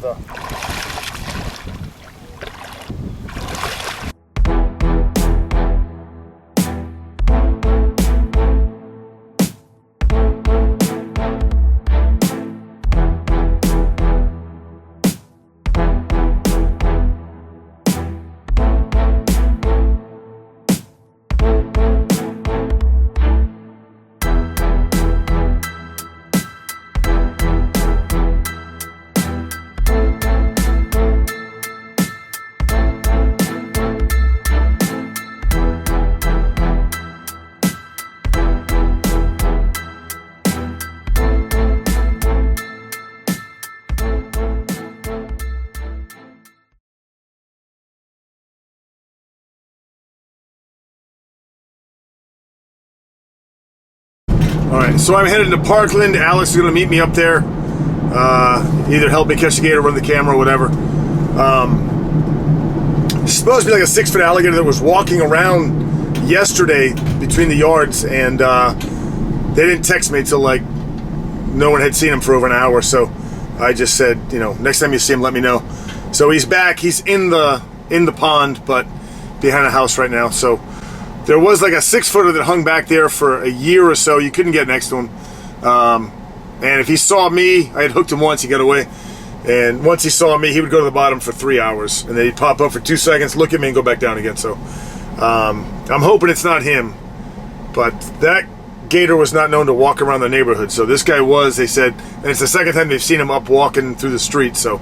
the... Alright, so I'm headed to Parkland. Alex is going to meet me up there. Either help me catch the gator, run the camera, or whatever. It's supposed to be like a 6-foot alligator that was walking around yesterday between the yards, and they didn't text me till like no one had seen him for over an hour. So I just said, you know, next time you see him, let me know. So he's back. He's in the pond, but behind a house right now. So there was like a 6-footer that hung back there for a year or so. You couldn't get next to him. And if he saw me, I had hooked him once, he got away. And once he saw me, he would go to the bottom for 3 hours. And then he'd pop up for 2 seconds, look at me, and go back down again. So I'm hoping it's not him. But that gator was not known to walk around the neighborhood. So this guy was, they said. And it's the second time they've seen him up walking through the street. So,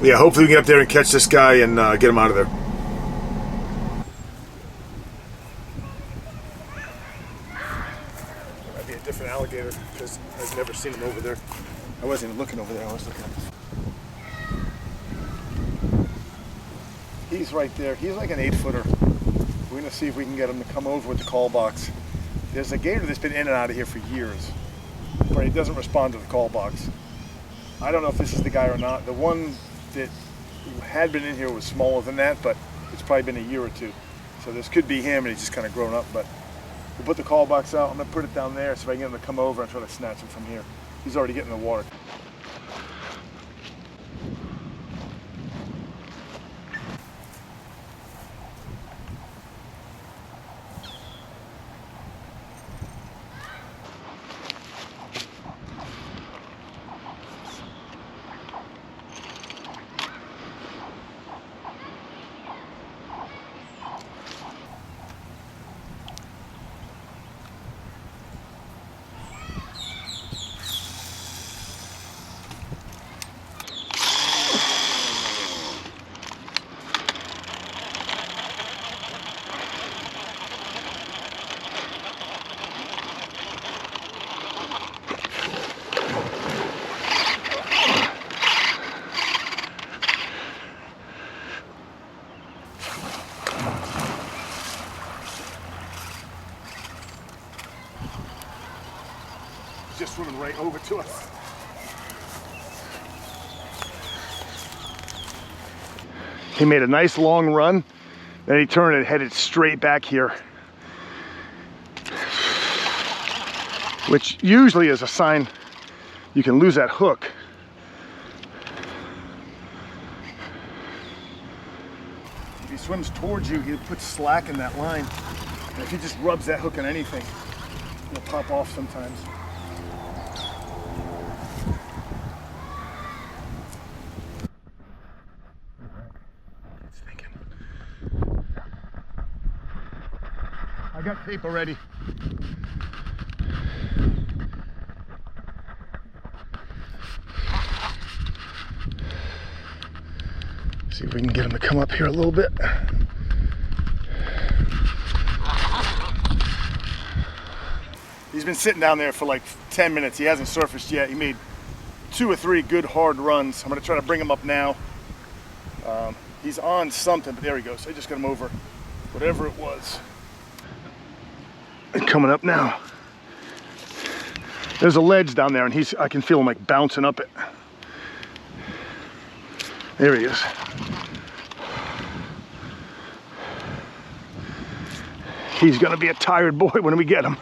yeah, hopefully we can get up there and catch this guy and get him out of there. Different alligator, because I've never seen him over there. I wasn't even looking over there, I was looking at this. He's right there. He's like an 8-footer. We're going to see if we can get him to come over with the call box. There's a gator that's been in and out of here for years, but he doesn't respond to the call box. I don't know if this is the guy or not. The one that had been in here was smaller than that, but it's probably been a year or two. So this could be him, and he's just kind of grown up. But we'll put the call box out. I'm going to put it down there so if I can get him to come over and try to snatch him from here. He's already getting in the water. Just swimming right over to us. He made a nice long run, then he turned and headed straight back here, which usually is a sign you can lose that hook. If he swims towards you, he'll put slack in that line, and if he just rubs that hook on anything, it'll pop off sometimes. I got tape already. See if we can get him to come up here a little bit. He's been sitting down there for like 10 minutes. He hasn't surfaced yet. He made 2 or 3 good hard runs. I'm gonna try to bring him up now. He's on something, but there he goes. I just got him over whatever it was. Coming up now. There's a ledge down there, and I can feel him like bouncing up it. There he is. He's gonna be a tired boy when we get him.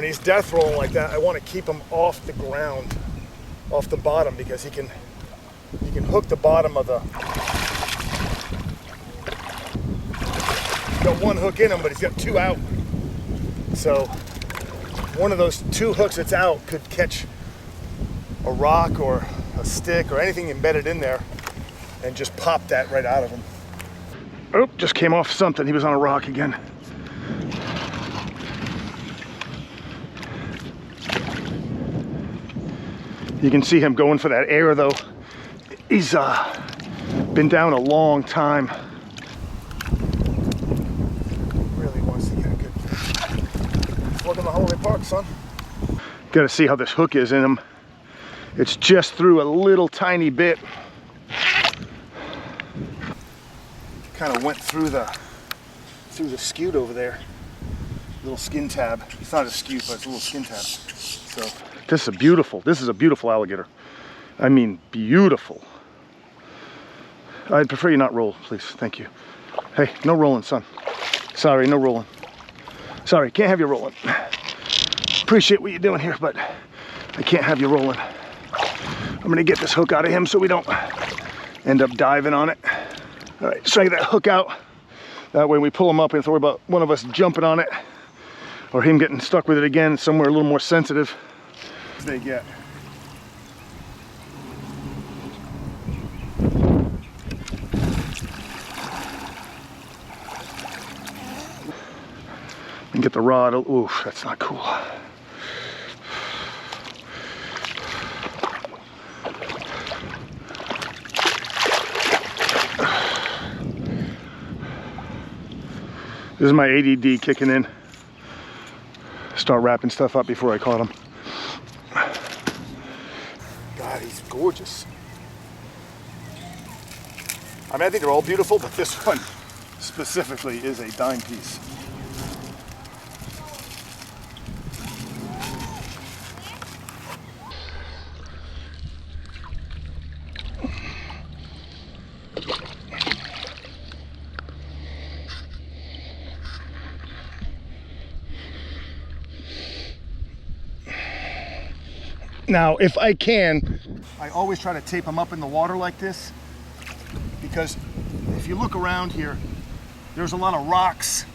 when he's death rolling like that, I want to keep him off the ground, off the bottom, because he can hook the bottom of the. He's got one hook in him, but he's got two out. So one of those two hooks that's out could catch a rock or a stick or anything embedded in there and just pop that right out of him. Oh, just came off something. He was on a rock again. You can see him going for that air though. He's been down a long time. Really wants to get a good fish. Welcome to Holiday Park, son. Got to see how this hook is in him. It's just through a little tiny bit. Kind of went through the scute over there. Little skin tab. It's not a scute, but it's a little skin tab. So this is a beautiful alligator. I mean, beautiful. I'd prefer you not roll, please. Thank you. Hey, no rolling, son. Sorry, no rolling. Sorry, can't have you rolling. Appreciate what you're doing here, but I can't have you rolling. I'm gonna get this hook out of him so we don't end up diving on it. All right, just try to get that hook out. That way when we pull him up, we don't have to worry about one of us jumping on it or him getting stuck with it again somewhere a little more sensitive. They get. And get the rod. Ooh, that's not cool. This is my ADD kicking in. Start wrapping stuff up before I caught him. God, he's gorgeous. I mean, I think they're all beautiful, but this one specifically is a dime piece. Now, if I can, I always try to tape them up in the water like this, because if you look around here, there's a lot of rocks,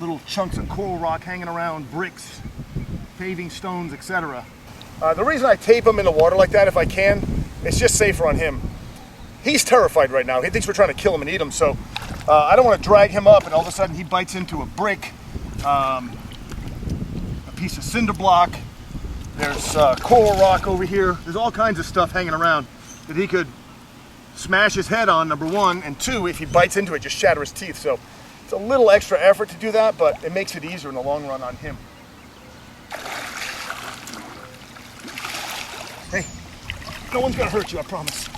little chunks of coral rock hanging around, bricks, paving stones, etc. The reason I tape them in the water like that, if I can, it's just safer on him. He's terrified right now. He thinks we're trying to kill him and eat him, so I don't want to drag him up and all of a sudden he bites into a brick, a piece of cinder block. There's coral rock over here. There's all kinds of stuff hanging around that he could smash his head on, number one, and two, if he bites into it, just shatter his teeth. So it's a little extra effort to do that, but it makes it easier in the long run on him. Hey, no one's gonna hurt you, I promise.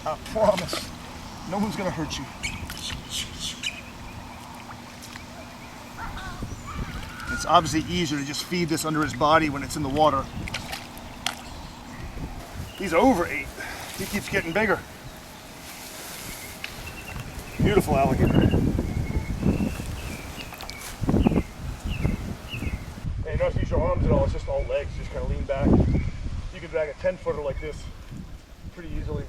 I promise. No one's gonna hurt you. It's obviously easier to just feed this under his body when it's in the water. He's over 8. He keeps getting bigger. Beautiful alligator. Hey, you don't have to use your arms at all, it's just all legs. Just kind of lean back. You can drag a 10-footer like this pretty easily.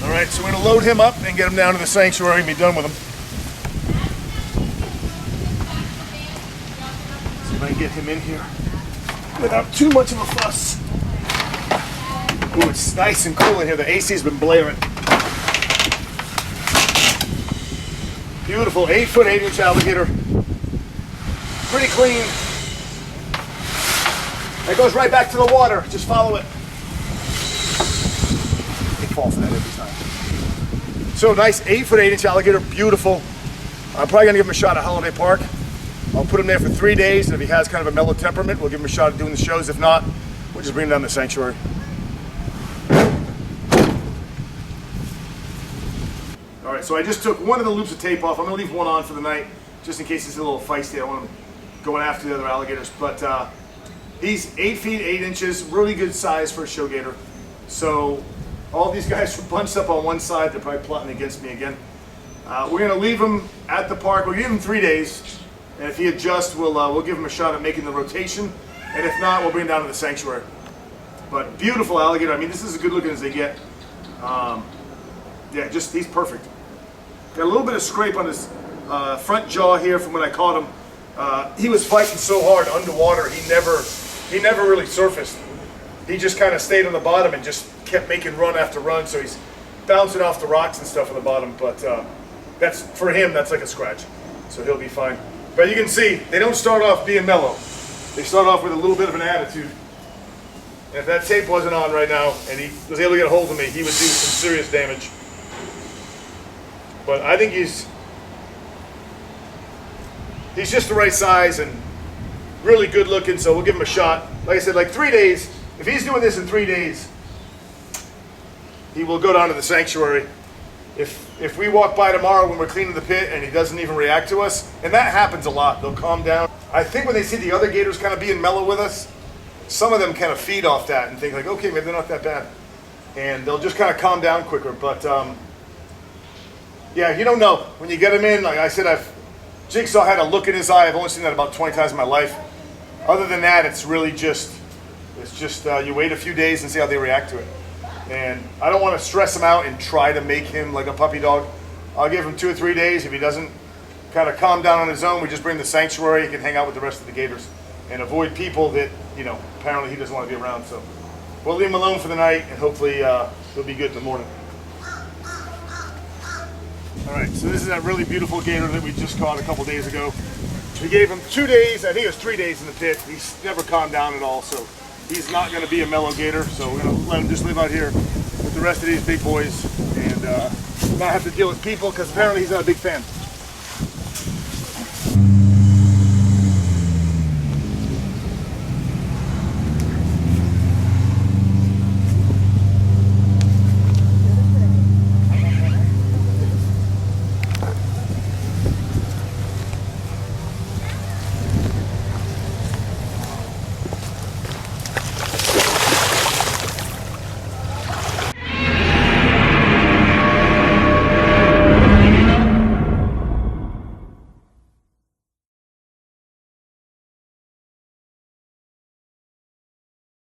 All right, so we're gonna load him up and get him down to the sanctuary and be done with him. See if I can get him in here without too much of a fuss. Ooh, it's nice and cool in here. The AC's been blaring. Beautiful 8-foot 8-inch alligator. Pretty clean. It goes right back to the water. Just follow it. It falls for that every time. So nice 8-foot 8-inch alligator, beautiful. I'm probably gonna give him a shot at Holiday Park. I'll put him there for 3 days, and if he has kind of a mellow temperament, we'll give him a shot at doing the shows. If not, we'll just bring him down to the sanctuary. All right, so I just took one of the loops of tape off. I'm gonna leave one on for the night, just in case he's a little feisty. I don't want him going after the other alligators. But he's 8 feet 8 inches, really good size for a show gator. So all these guys were bunched up on one side. They're probably plotting against me again. We're gonna leave him at the park. We'll give him 3 days, and if he adjusts, we'll give him a shot at making the rotation. And if not, we'll bring him down to the sanctuary. But beautiful alligator. I mean, this is as good looking as they get. Yeah, just he's perfect. Got a little bit of scrape on his front jaw here from when I caught him. He was fighting so hard underwater. He never really surfaced. He just kind of stayed on the bottom and just kept making run after run. So he's bouncing off the rocks and stuff on the bottom. But that's for him. That's like a scratch. So he'll be fine. But you can see they don't start off being mellow. They start off with a little bit of an attitude. And if that tape wasn't on right now and he was able to get a hold of me, he would do some serious damage. But I think he's just the right size and really good looking, so we'll give him a shot. Like I said, like 3 days. If he's doing this in 3 days, he will go down to the sanctuary. If we walk by tomorrow when we're cleaning the pit and he doesn't even react to us, and that happens a lot, they'll calm down. I think when they see the other gators kind of being mellow with us, some of them kind of feed off that and think like, okay, maybe they're not that bad. And they'll just kind of calm down quicker. But yeah, you don't know. When you get them in, like I said, Jigsaw had a look in his eye. I've only seen that about 20 times in my life. Other than that, it's really just, you wait a few days and see how they react to it. And I don't want to stress him out and try to make him like a puppy dog. I'll give him 2 or 3 days. If he doesn't kind of calm down on his own, we just bring him to the sanctuary. He can hang out with the rest of the gators and avoid people that, apparently he doesn't want to be around. So we'll leave him alone for the night, and hopefully he'll be good in the morning. All right, so this is that really beautiful gator that we just caught a couple days ago. We gave him 2 days, I think it was 3 days in the pit. He's never calmed down at all, so he's not gonna be a mellow gator. So we're gonna let him just live out here with the rest of these big boys and not have to deal with people, because apparently he's not a big fan.